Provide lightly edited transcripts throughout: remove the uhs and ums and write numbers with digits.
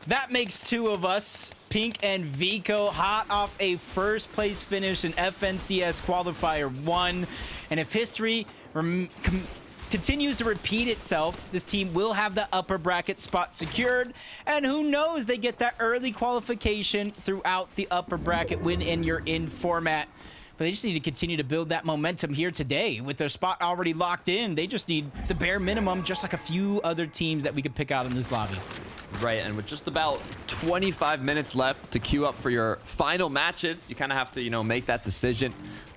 That makes two of us. Pink and Vico hot off a first place finish in FNCS Qualifier 1. And if history continues to repeat itself, this team will have the upper bracket spot secured. And who knows, they get that early qualification throughout the upper bracket win in your in format. But they just need to continue to build that momentum here today. With their spot already locked in, they just need the bare minimum, just like a few other teams that we could pick out in this lobby. Right, and with just about 25 minutes left to queue up for your final matches, you kind of have to, you know, make that decision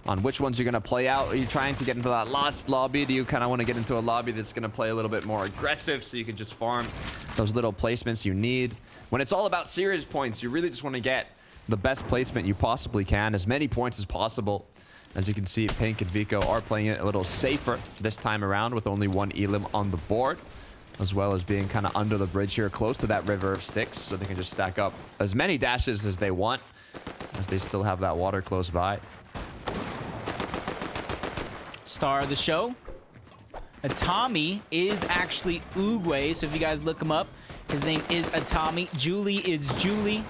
on which ones you're going to play out. Are you trying to get into that last lobby? Do you kind of want to get into a lobby that's going to play a little bit more aggressive so you can just farm those little placements you need? When it's all about series points, you really just want to get the best placement you possibly can, as many points as possible. As you can see, Pink and Vico are playing it a little safer this time around with only one elim on the board, as well as being kind of under the bridge here, close to that river of sticks, so they can just stack up as many dashes as they want, as they still have that water close by. Star of the show, Atami, is actually Uguay, so if you guys look him up, his name is Atami. Julie is Julie.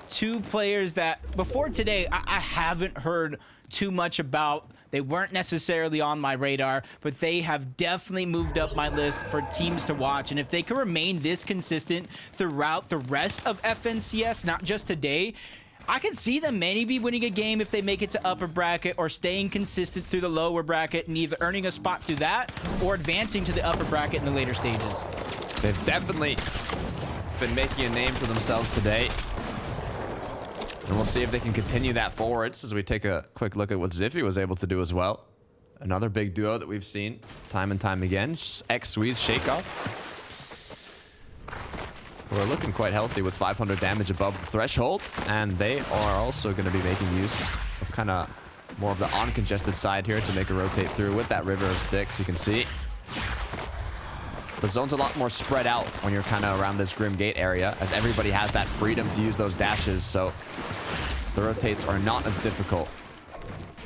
Two players that before today I haven't heard too much about. They weren't necessarily on my radar, but they have definitely moved up my list for teams to watch. And if they can remain this consistent throughout the rest of FNCS, not just today, I can see them maybe winning a game if they make it to upper bracket, or staying consistent through the lower bracket and either earning a spot through that or advancing to the upper bracket in the later stages. They've definitely been making a name for themselves today. And we'll see if they can continue that forwards as we take a quick look at what Ve1ryy was able to do as well. Another big duo that we've seen time and time again. Ve1ry's Shakeoff. We're looking quite healthy with 500 damage above the threshold. And they are also going to be making use of kind of more of the uncongested side here to make a rotate through with that river of sticks. You can see the zone's a lot more spread out when you're kind of around this Grim Gate area, as everybody has that freedom to use those dashes, so the rotates are not as difficult.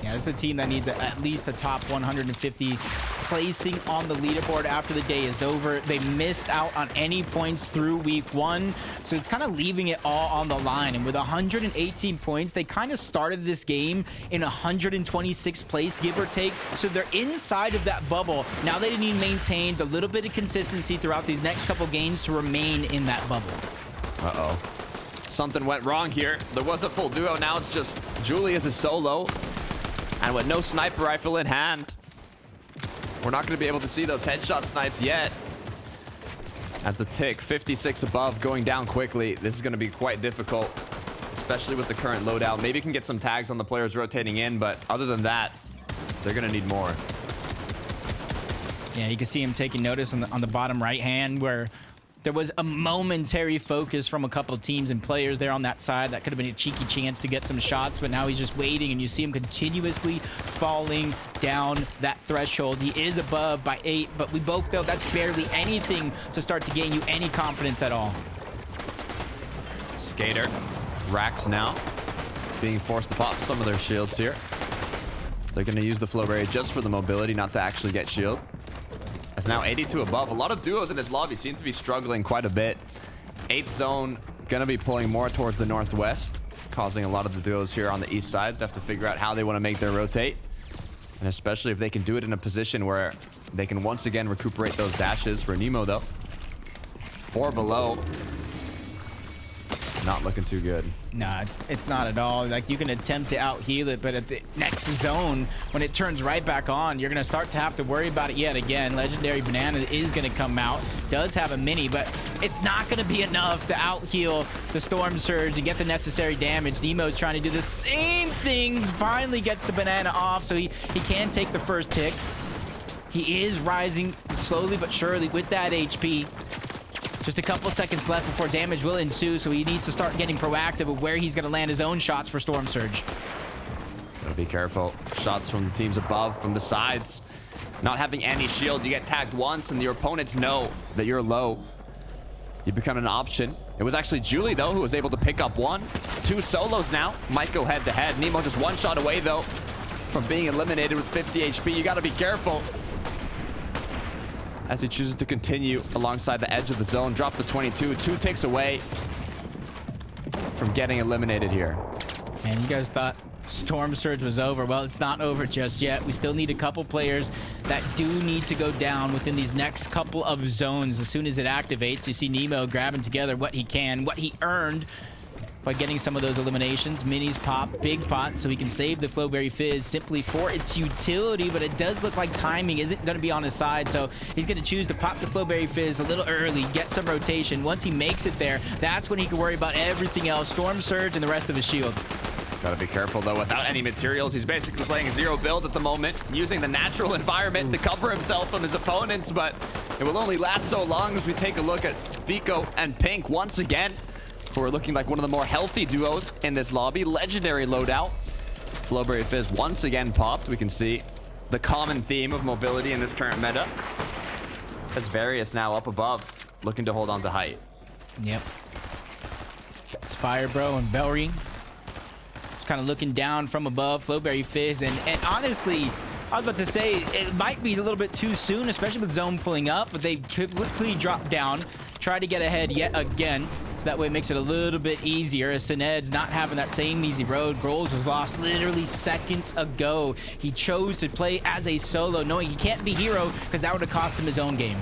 Yeah, this is a team that needs at least a top 150 placing on the leaderboard after the day is over. They missed out on any points through week 1, so it's kind of leaving it all on the line. And with 118 points, they kind of started this game in 126th place, give or take. So they're inside of that bubble. Now they need to maintain the little bit of consistency throughout these next couple games to remain in that bubble. Uh-oh. Something went wrong here. There was a full duo. Now it's just Julie as a solo. And with no sniper rifle in hand, we're not going to be able to see those headshot snipes yet. As the tick, 56 above, going down quickly. This is going to be quite difficult, especially with the current loadout. Maybe you can get some tags on the players rotating in, but other than that, they're going to need more. Yeah, you can see him taking notice on the bottom right hand, where there was a momentary focus from a couple of teams and players there on that side. That could have been a cheeky chance to get some shots, but now he's just waiting, and you see him continuously falling down that threshold. He is above by 8, but we both know that's barely anything to start to gain you any confidence at all. Skater, Rax now being forced to pop some of their shields here. They're going to use the Flowberry just for the mobility, not to actually get shield. It's now 82 above. A lot of duos in this lobby seem to be struggling quite a bit. 8th zone going to be pulling more towards the northwest, causing a lot of the duos here on the east side to have to figure out how they want to make their rotate. And especially if they can do it in a position where they can once again recuperate those dashes. For Nemo, though, 4 below. Not looking too good. Nah, it's not at all. Like, you can attempt to out heal it, but at the next zone, when it turns right back on, you're gonna start to have to worry about it yet again. Legendary Banana is gonna come out, does have a mini, but it's not gonna be enough to out heal the Storm Surge and get the necessary damage. Nemo's trying to do the same thing, finally gets the banana off, so he can take the first tick. He is rising slowly but surely with that HP. Just a couple seconds left before damage will ensue, so he needs to start getting proactive of where he's going to land his own shots for Storm Surge. Gotta be careful. Shots from the teams above, from the sides. Not having any shield, you get tagged once and your opponents know that you're low. You become an option. It was actually Julie, though, who was able to pick up 1. 2 solos now. Might go head to head. Nemo just 1 shot away, though, from being eliminated with 50 HP. You gotta be careful as he chooses to continue alongside the edge of the zone. Drop the 22. 2 takes away. from getting eliminated here. And you guys thought Storm Surge was over. Well, it's not over just yet. We still need a couple players that do need to go down within these next couple of zones. As soon as it activates, you see Nemo grabbing together what he can, what he earned by getting some of those eliminations. Minis pop, big pot, so he can save the Flowberry Fizz simply for its utility, but it does look like timing isn't going to be on his side, so he's going to choose to pop the Flowberry Fizz a little early, get some rotation. Once he makes it there, that's when he can worry about everything else, Storm Surge and the rest of his shields. Gotta be careful though, without any materials. He's basically playing a zero build at the moment, using the natural environment to cover himself from his opponents, but it will only last so long as we take a look at Vico and Pink once again, who are looking like one of the more healthy duos in this lobby. Legendary loadout. Flowberry Fizz once again popped. We can see the common theme of mobility in this current meta. As Ve1ryy is now up above, looking to hold on to height. Yep. It's Fire Bro and Ve1ryy. Kind of looking down from above, Flowberry Fizz, and honestly, I was about to say it might be a little bit too soon, especially with zone pulling up, but they could quickly drop down, try to get ahead yet again, so that way it makes it a little bit easier. As Sined's not having that same easy road. Grols was lost literally seconds ago. He chose to play as a solo, knowing he can't be hero because that would have cost him his own game.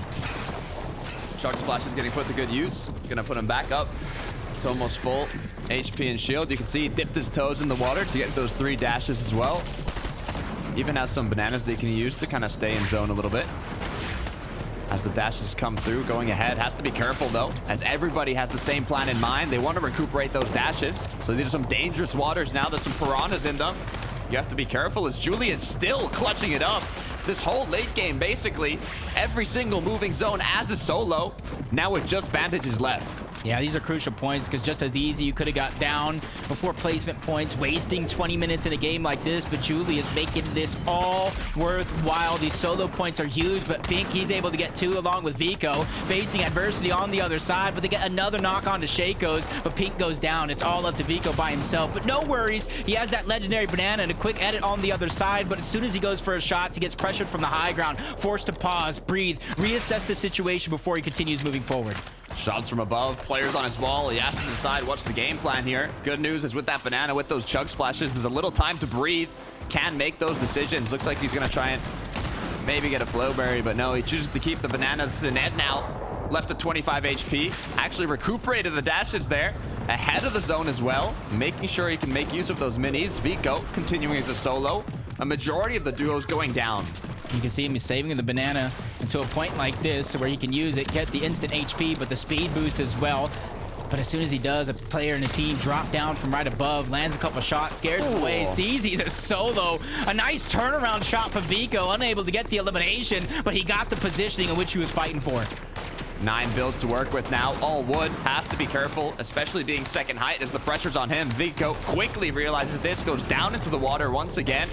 Shark Splash is getting put to good use. Gonna put him back up to almost full HP and shield. You can see he dipped his toes in the water to get those 3 dashes as well. Even has some bananas they can use to kind of stay in zone a little bit. As the dashes come through, going ahead. Has to be careful though, as everybody has the same plan in mind. They want to recuperate those dashes. So these are some dangerous waters now. There's some piranhas in them. You have to be careful as Julie is still clutching it up. This whole late game, basically, every single moving zone as a solo, now with just bandages left. Yeah, these are crucial points because just as easy you could have got down before placement points, wasting 20 minutes in a game like this, but Julie is making this all worthwhile. These solo points are huge, but Pink, he's able to get 2 along with Vico, facing adversity on the other side, but they get another knock onto Shaco's, but Pink goes down. It's all up to Vico by himself, but no worries. He has that legendary banana and a quick edit on the other side, but as soon as he goes for his shots, he gets pressured from the high ground, forced to pause, breathe, reassess the situation before he continues moving forward. Shots from above, players on his wall. He has to decide what's the game plan here. Good news is with that banana, with those chug splashes, there's a little time to breathe. Can make those decisions. Looks like he's gonna try and maybe get a Flowberry, but no, he chooses to keep the bananas. Sined now left at 25 HP. Actually recuperated the dashes there. Ahead of the zone as well, making sure he can make use of those minis. Vico continuing as a solo. A majority of the duos going down. You can see him, he's saving the banana until a point like this where he can use it, get the instant HP, but the speed boost as well. But as soon as he does, a player in the team drop down from right above, lands a couple shots, scares him away, sees he's a solo. A nice turnaround shot for Vico, unable to get the elimination, but he got the positioning in which he was fighting for. 9 builds to work with now. All wood. Has to be careful, especially being second height as the pressure's on him. Vico quickly realizes this, goes down into the water once again.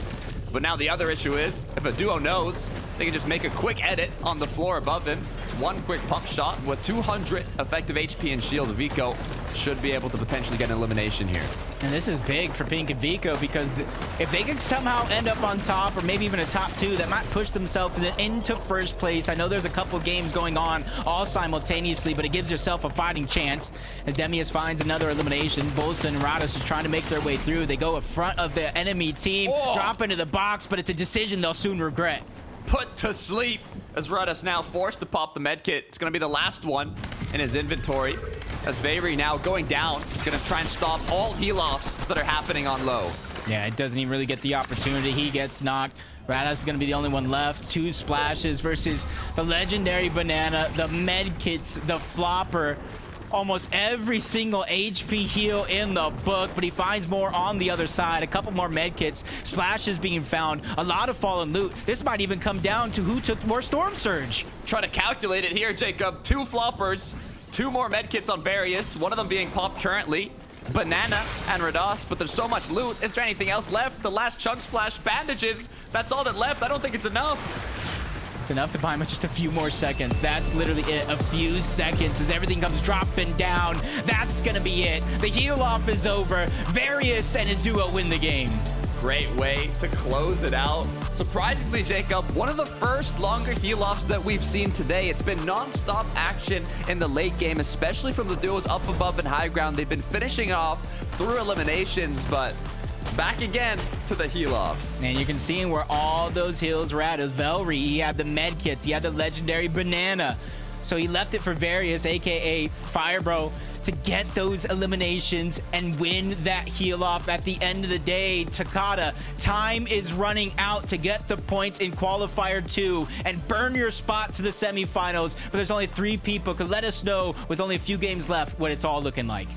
But now the other issue is, if a duo knows, they can just make a quick edit on the floor above him. 1 quick pump shot with 200 effective HP and shield. Vico should be able to potentially get an elimination here. And this is big for Pink and Vico because if they can somehow end up on top or maybe even a top 2, that might push themselves into first place. I know there's a couple games going on all simultaneously, but it gives yourself a fighting chance. As Demius finds another elimination, Bolson and Radis are trying to make their way through. They go in front of the enemy team, drop into the box, but it's a decision they'll soon regret. Put to sleep as Radis now forced to pop the medkit. It's going to be the last one in his inventory. As Ve1ryy now going down, going to try and stop all heal-offs that are happening on low. Yeah, it doesn't even really get the opportunity. He gets knocked. Radis is going to be the only one left. 2 splashes versus the legendary banana, the medkits, the flopper. Almost every single HP heal in the book, but he finds more on the other side. A couple more medkits. Splashes being found. A lot of fallen loot. This might even come down to who took more Storm Surge. Try to calculate it here, Jacob. 2 floppers. 2 more medkits on Various, one of them being popped currently. Banana and Rados, but there's so much loot. Is there anything else left? The last chug splash, bandages. That's all that left. I don't think it's enough. It's enough to buy him just a few more seconds. That's literally it. A few seconds as everything comes dropping down. That's going to be it. The heal off is over. Ve1ryy and his duo win the game. great way to close it out. Surprisingly, Jacob, one of the first longer heal-offs that we've seen today. It's been non-stop action in the late game, especially from the duos up above and high ground. They've been finishing off through eliminations, but back again to the heal-offs. And you can see where all those heals were at. It was Ve1ryy. He had the med kits. He had the legendary banana. So he left it for Various, aka Firebro, to get those eliminations and win that heal off. At the end of the day, Takada, time is running out to get the points in Qualifier 2 and burn your spot to the semifinals. But there's only 3 people. Could let us know with only a few games left what it's all looking like.